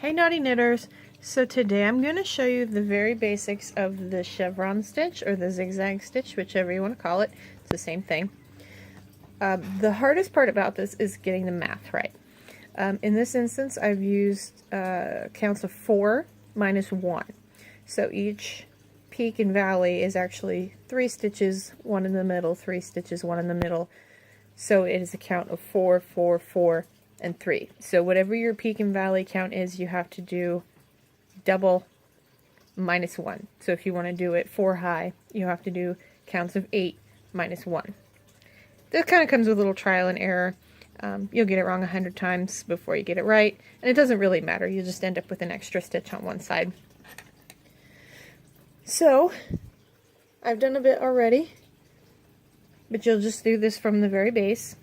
Hey Naughty Knitters! So today I'm going to show you the very basics of the chevron stitch or the zigzag stitch, whichever you want to call it. It's the same thing. The hardest part about this is getting the math right. In this instance I've used counts of 4 minus 1. So each peak and valley is actually 3 stitches, 1 in the middle, 3 stitches, 1 in the middle. So it is a count of 4, 4, 4, and 3. So whatever your peak and valley count is, you have to do double minus 1. So if you want to do it 4 high, you have to do counts of 8 minus 1. This kind of comes with a little trial and error. You'll get it wrong 100 times before you get it right, and it doesn't really matter. You just end up with an extra stitch on one side. So I've done a bit already, but you'll just do this from the very base.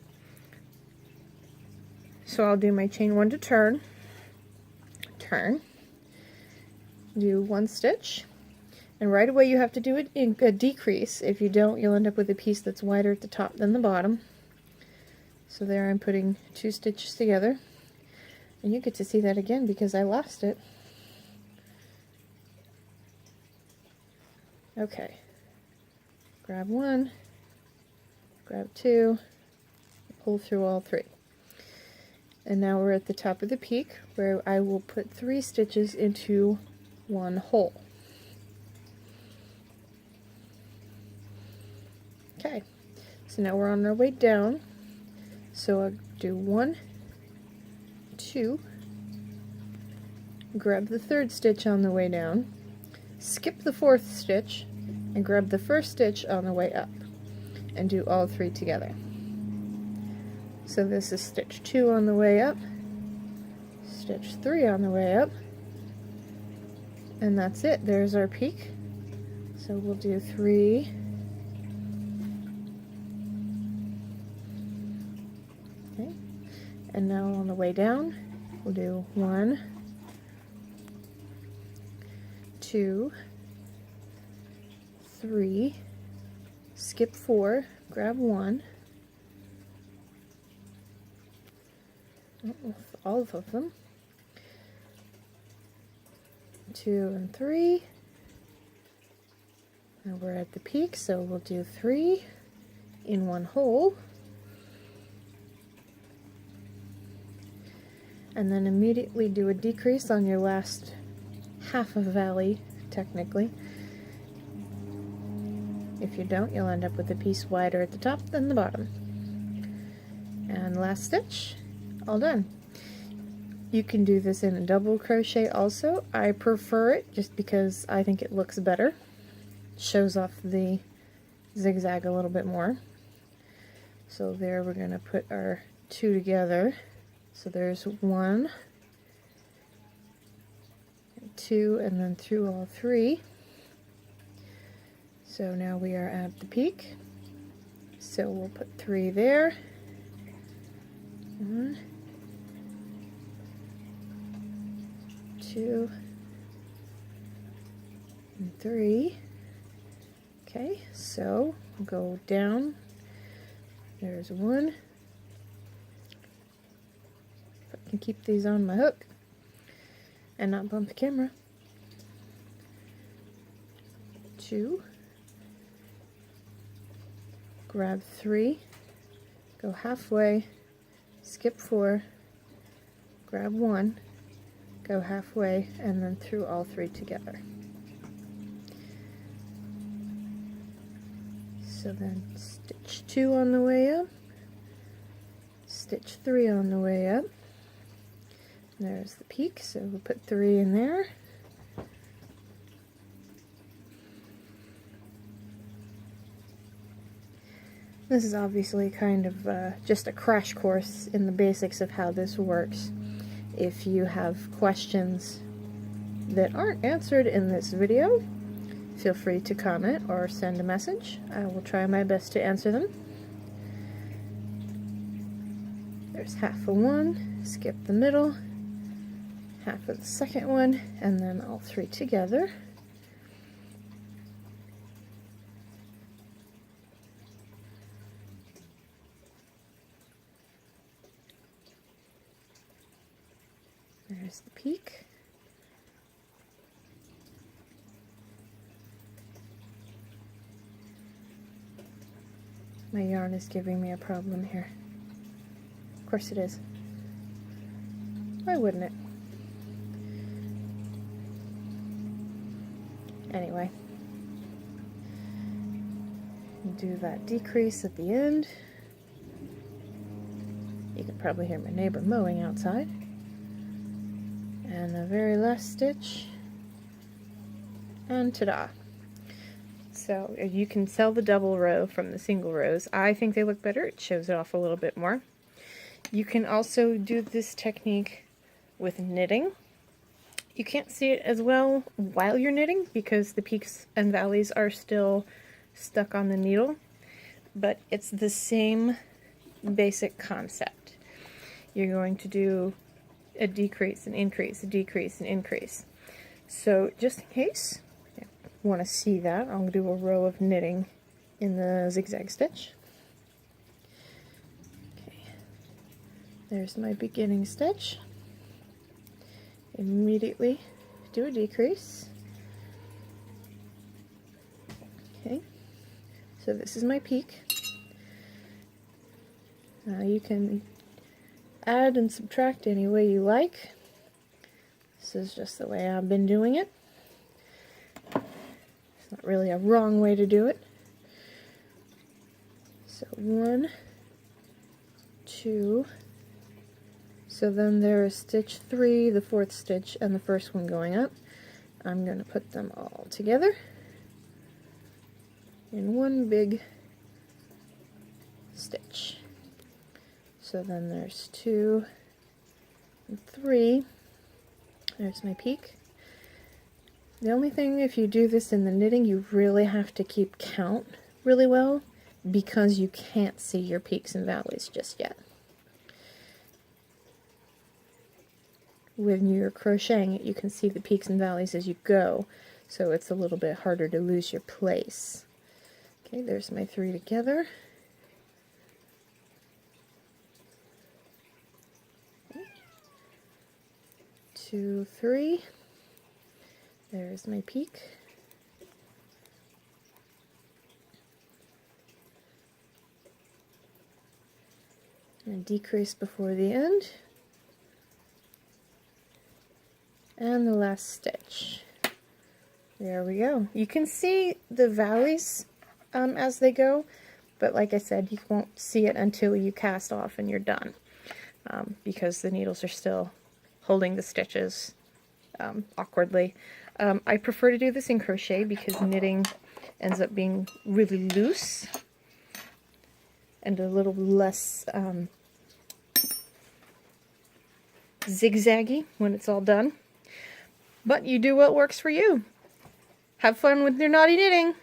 So I'll do my chain 1 to turn, do 1 stitch, and right away you have to do a decrease. If you don't, you'll end up with a piece that's wider at the top than the bottom. So there I'm putting 2 stitches together, and you get to see that again because I lost it. Okay, grab 1, grab 2, pull through all 3. And now we're at the top of the peak, where I will put 3 stitches into 1 hole. Okay, so now we're on our way down. So I'll do 1, 2, grab the 3rd stitch on the way down, skip the 4th stitch, and grab the 1st stitch on the way up, and do all 3 together. So this is stitch 2 on the way up, stitch 3 on the way up, and that's it. There's our peak. So we'll do 3, okay, and now on the way down we'll do 1, 2, 3, skip 4, grab 1, with all of them, 2 and 3, and we're at the peak, so we'll do 3 in 1 hole, and then immediately do a decrease on your last half of valley, technically. If you don't, you'll end up with a piece wider at the top than the bottom. And last stitch, all done. You can do this in a double crochet also. I prefer it just because I think it looks better. Shows off the zigzag a little bit more. So there we're going to put our 2 together. So there's 1, 2, and then through all 3. So now we are at the peak. So we'll put 3 there. 1, 2, and 3. Okay, so we'll go down. There's 1. If I can keep these on my hook and not bump the camera. 2. Grab 3. Go halfway. Skip 4. Grab 1. Go halfway, and then through all 3 together. So then stitch 2 on the way up, stitch 3 on the way up. There's the peak, so we'll put 3 in there. This is obviously kind of just a crash course in the basics of how this works. If you have questions that aren't answered in this video, feel free to comment or send a message. I will try my best to answer them. There's half of 1, skip the middle, half of the second one, and then all 3 together. There's the peak. My yarn is giving me a problem here. Of course it is. Why wouldn't it? Anyway, do that decrease at the end. You can probably hear my neighbor mowing outside. And the very last stitch, and ta-da! So you can tell the double row from the single rows. I think they look better. It shows it off a little bit more. You can also do this technique with knitting. You can't see it as well while you're knitting because the peaks and valleys are still stuck on the needle, but it's the same basic concept. You're going to do a decrease, an increase, a decrease, an increase. So just in case you want to see that, I'll do a row of knitting in the zigzag stitch. Okay, there's my beginning stitch. Immediately do a decrease. Okay, so this is my peak. Now you can add and subtract any way you like. This is just the way I've been doing it. It's not really a wrong way to do it. So 1, 2, so then there is stitch 3, the 4th stitch, and the first one going up. I'm going to put them all together in one big stitch. So then there's 2 and 3. There's my peak. The only thing, if you do this in the knitting, you really have to keep count really well because you can't see your peaks and valleys just yet. When you're crocheting it, you can see the peaks and valleys as you go, so it's a little bit harder to lose your place. Okay, there's my 3 together. 2, 3. There's my peak. And decrease before the end. And the last stitch. There we go. You can see the valleys as they go, but like I said, you won't see it until you cast off and you're done, because the needles are still holding the stitches awkwardly. I prefer to do this in crochet because knitting ends up being really loose and a little less zigzaggy when it's all done. But you do what works for you. Have fun with your naughty knitting!